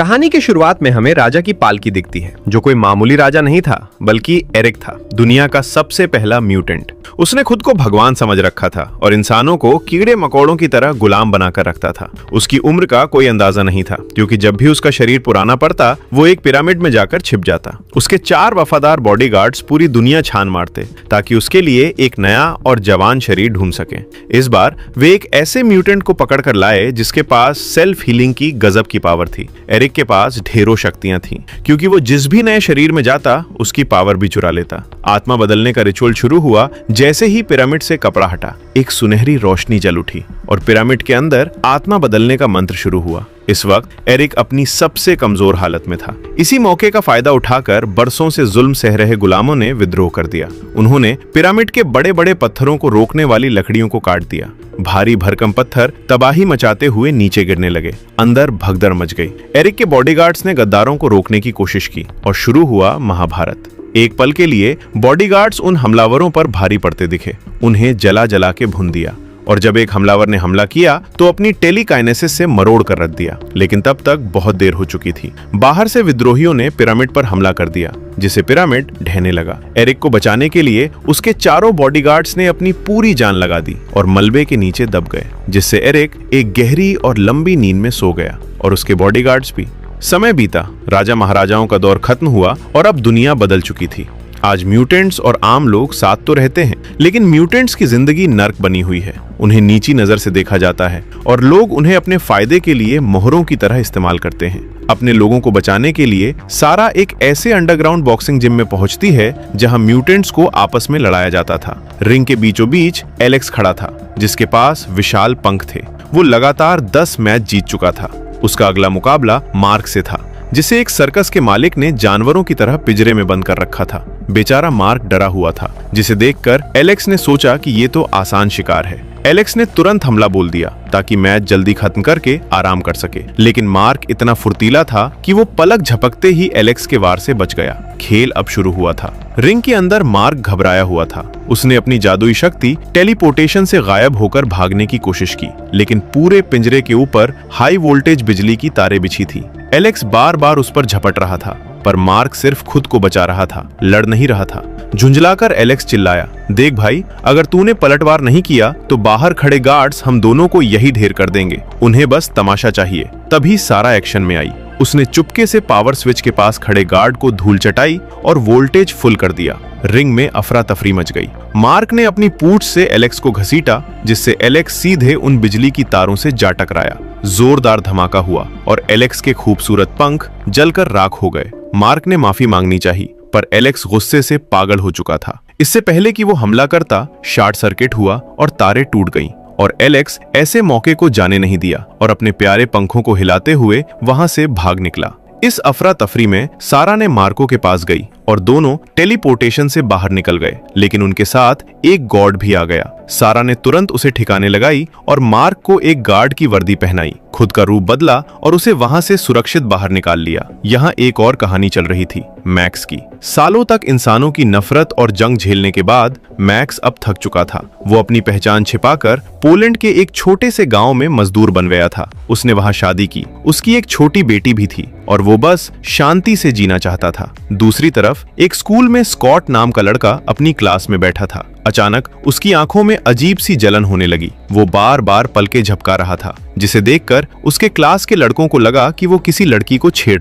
कहानी की शुरुआत में हमें राजा की पालकी दिखती है, जो कोई मामूली राजा नहीं था बल्कि एरिक था, दुनिया का सबसे पहला म्यूटेंट। उसने खुद को भगवान समझ रखा था और इंसानों को कीड़े मकोड़ों की तरह गुलाम बनाकर रखता था। उसकी उम्र का कोई अंदाजा नहीं था, क्योंकि जब भी उसका शरीर पुराना पड़ता वो एक पिरामिड में जाकर छिप जाता। उसके 4 वफादार बॉडीगार्ड्स पूरी दुनिया छान मारते ताकि उसके लिए एक नया और जवान शरीर ढूंढ सके। इस बार वे एक ऐसे म्यूटेंट को पकड़ कर लाए जिसके पास सेल्फ हीलिंग की गजब की पावर थी। एरिक के पास ढेरों शक्तियां थीं, क्योंकि वो जिस भी नए शरीर में जाता उसकी पावर भी चुरा लेता। आत्मा बदलने का रिचुअल शुरू हुआ जैसे ही पिरामिड से कपड़ा हटा, एक सुनहरी रोशनी जल उठी और पिरामिड के अंदर आत्मा बदलने का मंत्र शुरू हुआ। इस वक्त एरिक अपनी सबसे कमजोर हालत में था। इसी मौके का फायदा उठाकर बरसों से जुल्म सह रहे गुलामों ने विद्रोह कर दिया। उन्होंने पिरामिड के बड़े बड़े पत्थरों को रोकने वाली लकड़ियों को काट दिया। भारी भरकम पत्थर तबाही मचाते हुए नीचे गिरने लगे। अंदर भगदड़ मच गई। एरिक के बॉडीगार्ड्स ने गद्दारों को रोकने की कोशिश की और शुरू हुआ महाभारत। एक पल के लिए बॉडीगार्ड्स उन हमलावरों पर भारी पड़ते दिखे। उन्हें जला जला के भून दिया और जब एक हमलावर ने हमला किया तो अपनी टेलीकाइनेसिस से मरोड़ कर रख दिया। लेकिन तब तक बहुत देर हो चुकी थी। बाहर से विद्रोहियों ने पिरामिड पर हमला कर दिया, जिसे पिरामिड ढहने लगा। एरिक को बचाने के लिए उसके चारों बॉडीगार्ड्स ने अपनी पूरी जान लगा दी और मलबे के नीचे दब गए, जिससे एरिक एक गहरी और लंबी नींद में सो गया और उसके बॉडीगार्ड्स भी। समय बीता, राजा महाराजाओं का दौर खत्म हुआ और अब दुनिया बदल चुकी थी। आज म्यूटेंट्स और आम लोग साथ तो रहते हैं, लेकिन म्यूटेंट्स की जिंदगी नर्क बनी हुई है। उन्हें नीची नजर से देखा जाता है और लोग उन्हें अपने फायदे के लिए मोहरों की तरह इस्तेमाल करते हैं। अपने लोगों को बचाने के लिए सारा एक ऐसे अंडरग्राउंड बॉक्सिंग जिम में पहुंचती है जहां म्यूटेंट्स को आपस में लड़ाया जाता था। रिंग के बीचों बीच एलेक्स खड़ा था, जिसके पास विशाल पंख थे। वो लगातार 10 मैच जीत चुका था। उसका अगला मुकाबला मार्क से था, जिसे एक सर्कस के मालिक ने जानवरों की तरह पिंजरे में बंद कर रखा था। बेचारा मार्क डरा हुआ था, जिसे देखकर एलेक्स ने सोचा कि ये तो आसान शिकार है। एलेक्स ने तुरंत हमला बोल दिया ताकि मैच जल्दी खत्म करके आराम कर सके, लेकिन मार्क इतना फुर्तीला था कि वो पलक झपकते ही एलेक्स के वार से बच गया। खेल अब शुरू हुआ था। रिंग के अंदर मार्क घबराया हुआ था। उसने अपनी जादुई शक्ति टेलीपोर्टेशन से गायब होकर भागने की कोशिश की, लेकिन पूरे पिंजरे के ऊपर हाई वोल्टेज बिजली की तारें बिछी थी। एलेक्स बार बार उस पर झपट रहा था, पर मार्क सिर्फ खुद को बचा रहा था, लड़ नहीं रहा था। झुंझलाकर एलेक्स चिल्लाया, देख भाई, अगर तूने पलटवार नहीं किया तो बाहर खड़े गार्ड्स हम दोनों को यही ढेर कर देंगे। उन्हें बस तमाशा चाहिए। तभी सारा एक्शन में आई। उसने चुपके से पावर स्विच के पास खड़े गार्ड को धूल चटाई और वोल्टेज फुल कर दिया। रिंग में अफरा तफरी मच गई। मार्क ने अपनी पूंछ से एलेक्स को घसीटा, जिससे एलेक्स सीधे उन बिजली की तारों से जा टकराया। जोरदार धमाका हुआ और एलेक्स के खूबसूरत पंख जलकर राख हो गए। मार्क ने माफी मांगनी चाहिए, पर एलेक्स गुस्से से पागल हो चुका था। इससे पहले कि वो हमला करता, शॉर्ट सर्किट हुआ और तारें टूट गईं और एलेक्स ऐसे मौके को जाने नहीं दिया और अपने प्यारे पंखों को हिलाते हुए वहां से भाग निकला। इस अफरा तफरी में सारा ने मार्को के पास गई और दोनों टेलीपोर्टेशन से बाहर निकल गए, लेकिन उनके साथ एक गार्ड भी आ गया। सारा ने तुरंत उसे ठिकाने लगाई और मार्क को एक गार्ड की वर्दी पहनाई, खुद का रूप बदला और उसे वहां से सुरक्षित बाहर निकाल लिया। यहाँ एक और कहानी चल रही थी, मैक्स की। सालों तक इंसानों की नफरत और जंग झेलने के बाद मैक्स अब थक चुका था। वो अपनी पहचान छिपाकर पोलैंड के एक छोटे से गांव में मजदूर बन गया था। उसने वहां शादी की। उसकी एक छोटी बेटी भी थी और वो बस शांति से जीना चाहता था। दूसरी तरफ एक स्कूल में स्कॉट नाम का लड़का अपनी क्लास में बैठा था। अचानक उसकी आंखों में अजीब सी जलन होने लगी। वो बार बार पलके झपका रहा था, जिसे देखकर उसके क्लास के लड़कों को लगा कि वो किसी लड़की को छेड़